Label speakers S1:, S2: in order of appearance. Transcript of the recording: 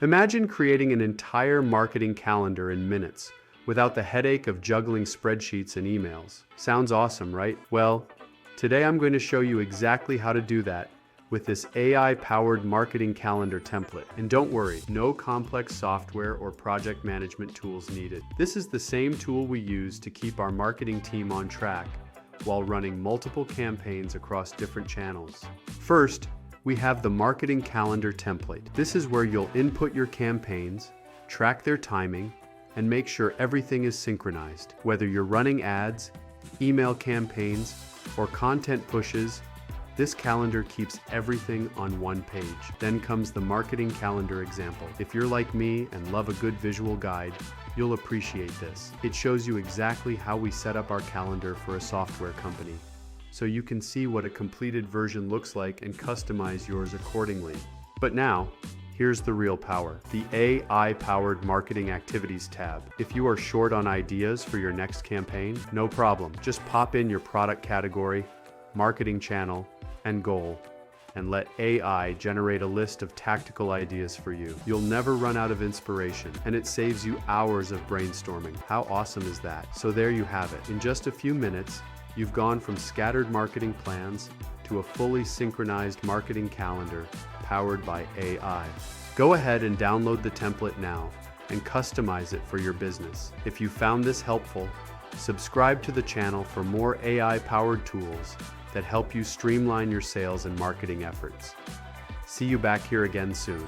S1: Imagine creating an entire marketing calendar in minutes without the headache of juggling spreadsheets and emails. Sounds awesome, right? Well, today I'm going to show you exactly how to do that with this AI-powered marketing calendar template. And don't worry, no complex software or project management tools needed. This is the same tool we use to keep our marketing team on track while running multiple campaigns across different channels. First, we have the marketing calendar template. This is where you'll input your campaigns, track their timing, and make sure everything is synchronized. Whether you're running ads, email campaigns, or content pushes, this calendar keeps everything on one page. Then comes the marketing calendar example. If you're like me and love a good visual guide, you'll appreciate this. It shows you exactly how we set up our calendar for a software company, so you can see what a completed version looks like and customize yours accordingly. But now, here's the real power, the AI-powered Marketing Activities tab. If you are short on ideas for your next campaign, no problem. Just pop in your product category, marketing channel, and goal, and let AI generate a list of tactical ideas for you. You'll never run out of inspiration, and it saves you hours of brainstorming. How awesome is that? So there you have it. In just a few minutes, you've gone from scattered marketing plans to a fully synchronized marketing calendar powered by AI. Go ahead and download the template now and customize it for your business. If you found this helpful, subscribe to the channel for more AI-powered tools that help you streamline your sales and marketing efforts. See you back here again soon.